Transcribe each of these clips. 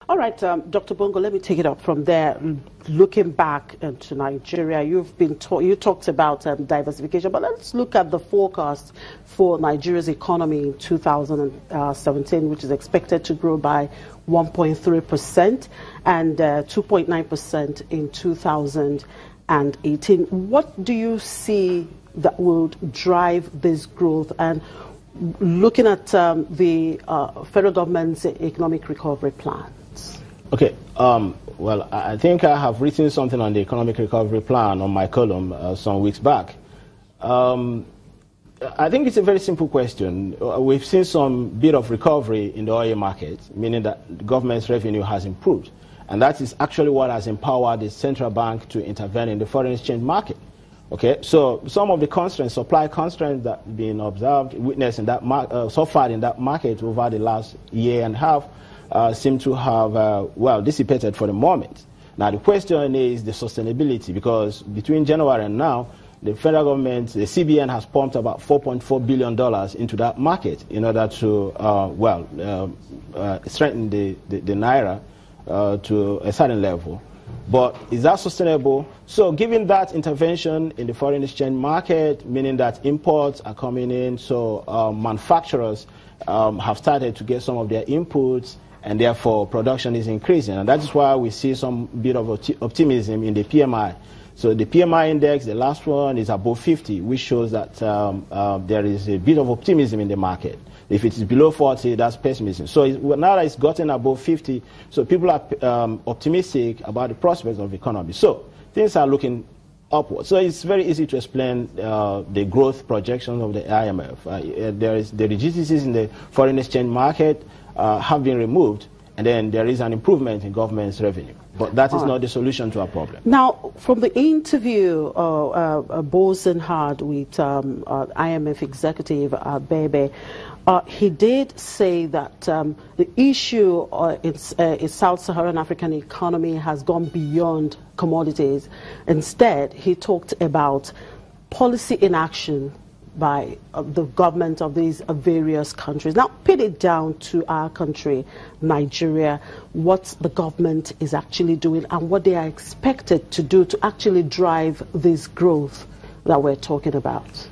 All right, Dr. Bongo, let me take it up from there. Looking back into Nigeria, you talked about diversification, but let's look at the forecast for Nigeria's economy in 2017, which is expected to grow by 1.3% and 2.9% in 2018. What do you see that will drive this growth? And looking at the federal government's economic recovery plan. Okay. Well, I think I have written something on the economic recovery plan on my column some weeks back. I think it's a very simple question. We've seen some bit of recovery in the oil market, meaning that the government's revenue has improved. And that is actually what has empowered the central bank to intervene in the foreign exchange market. Okay, so some of the constraints, supply constraints that have been observed, witnessed in that so far in that market over the last year and a half, seem to have, well, dissipated for the moment. Now, the question is the sustainability, because between January and now, the federal government, the CBN, has pumped about $4.4 billion into that market in order to, strengthen the Naira to a certain level. But is that sustainable? So given that intervention in the foreign exchange market, meaning that imports are coming in, so manufacturers have started to get some of their inputs, and therefore production is increasing. And that is why we see some bit of optimism in the PMI. So the PMI index, the last one, is above 50, which shows that there is a bit of optimism in the market. If it is below 40, that's pessimism. So now that it's gotten above 50, so people are optimistic about the prospects of the economy. So things are looking upward. So it's very easy to explain the growth projections of the IMF. The rigidities in the foreign exchange market have been removed, and then there is an improvement in government's revenue. But that is not the solution to our problem. Now, from the interview Bosen had with IMF executive Bebe, he did say that the issue in Sub-Saharan African economy has gone beyond commodities. Instead, he talked about policy inaction by the government of these various countries. Now, pin it down to our country, Nigeria, what the government is actually doing and what they are expected to do to actually drive this growth that we're talking about.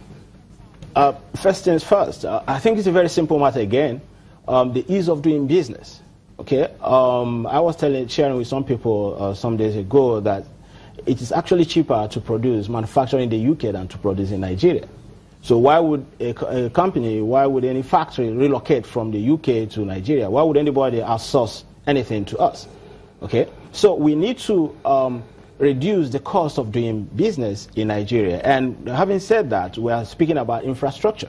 First things first, I think it's a very simple matter again, the ease of doing business. Okay, I was sharing with some people some days ago that it is actually cheaper to manufacture in the UK than to produce in Nigeria. So why would a company, why would any factory relocate from the UK to Nigeria? Why would anybody outsource anything to us? Okay, so we need to reduce the cost of doing business in Nigeria. And having said that, we are speaking about infrastructure.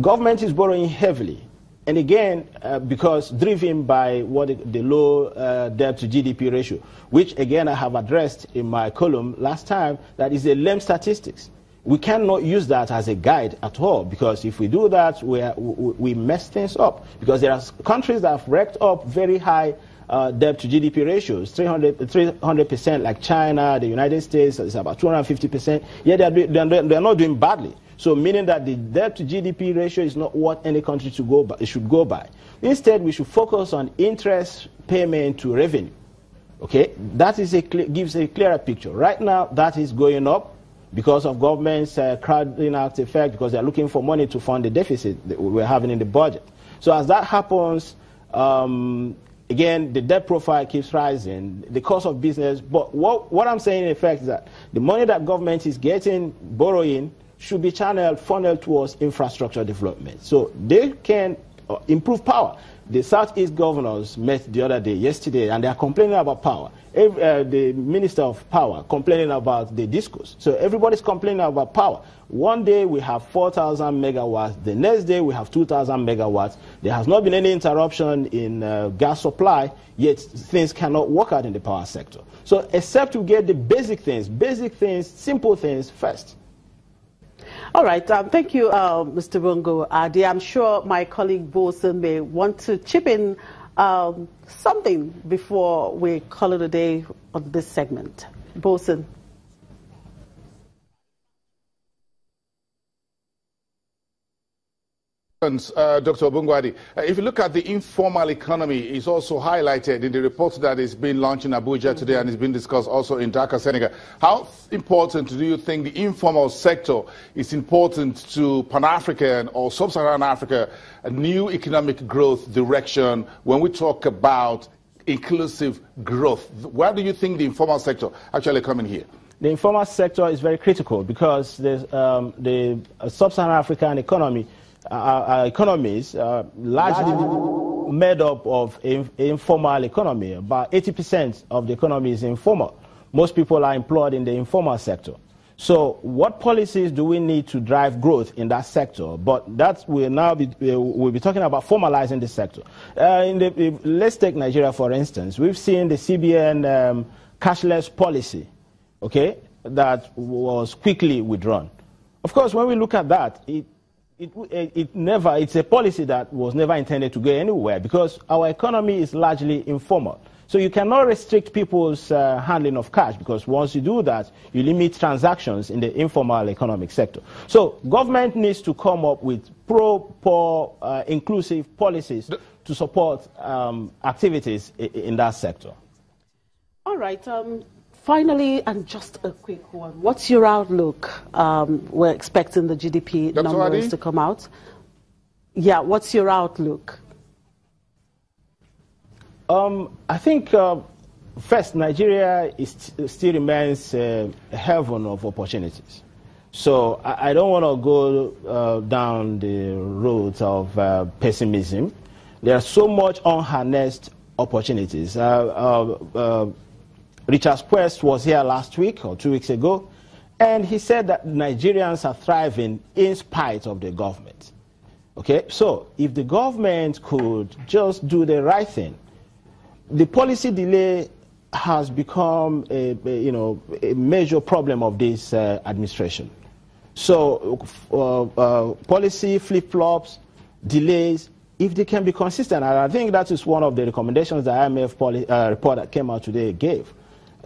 Government is borrowing heavily. And again, because driven by the low debt to GDP ratio, which again I have addressed in my column last time, that is a lame statistics. We cannot use that as a guide at all, because if we do that, we mess things up. Because there are countries that have racked up very high debt to GDP ratios, 300%, like China, the United States is about 250%. Yet they're not doing badly. So meaning that the debt to GDP ratio is not what any country should go by. Instead, we should focus on interest payment to revenue. Okay, that is gives a clearer picture. Right now, that is going up because of government's crowding out effect, because they're looking for money to fund the deficit that we're having in the budget. So as that happens, again, the debt profile keeps rising, the cost of business. But what I'm saying in effect is that the money that government is borrowing, should be funneled towards infrastructure development. So they can improve power. The Southeast governors met the other day, yesterday, and they are complaining about power. The Minister of Power complaining about the discourse. So everybody's complaining about power. One day we have 4,000 megawatts. The next day we have 2,000 megawatts. There has not been any interruption in gas supply, yet things cannot work out in the power sector. So except we get the basic things, simple things first. All right. Thank you, Mr. Bongo. I'm sure my colleague Bosen may want to chip in something before we call it a day on this segment. Bosen. Dr. Bongo, if you look at the informal economy, it's also highlighted in the report that is being launched in Abuja today and is being discussed also in Dakar, Senegal. How important do you think the informal sector is important to Pan-African or Sub-Saharan Africa, a new economic growth direction when we talk about inclusive growth? Where do you think the informal sector actually come in here? The informal sector is very critical because the Sub-Saharan African economy economies largely made up of informal economy. About 80% of the economy is informal. Most people are employed in the informal sector. So what policies do we need to drive growth in that sector? But that we'll be talking about formalizing the sector. Let's take Nigeria, for instance. We've seen the CBN cashless policy, okay, that was quickly withdrawn. Of course, when we look at that, it's a policy that was never intended to go anywhere because our economy is largely informal. So you cannot restrict people's handling of cash because once you do that, you limit transactions in the informal economic sector. So government needs to come up with pro-poor inclusive policies to support activities in that sector. All right. Finally, and just a quick one, what's your outlook? We're expecting the GDP Dr. numbers to come out. Yeah, what's your outlook? I think, first, Nigeria still remains a heaven of opportunities. So I don't want to go down the road of pessimism. There are so much unharnessed opportunities. Richard Quest was here last week or 2 weeks ago, and he said that Nigerians are thriving in spite of the government. Okay, so if the government could just do the right thing, the policy delay has become a major problem of this administration. So policy flip-flops, delays, if they can be consistent, and I think that is one of the recommendations the IMF report that came out today gave.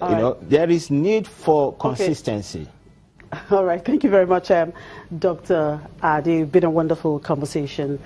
There is need for consistency. Okay. All right. Thank you very much, Dr. Adi. It's been a wonderful conversation.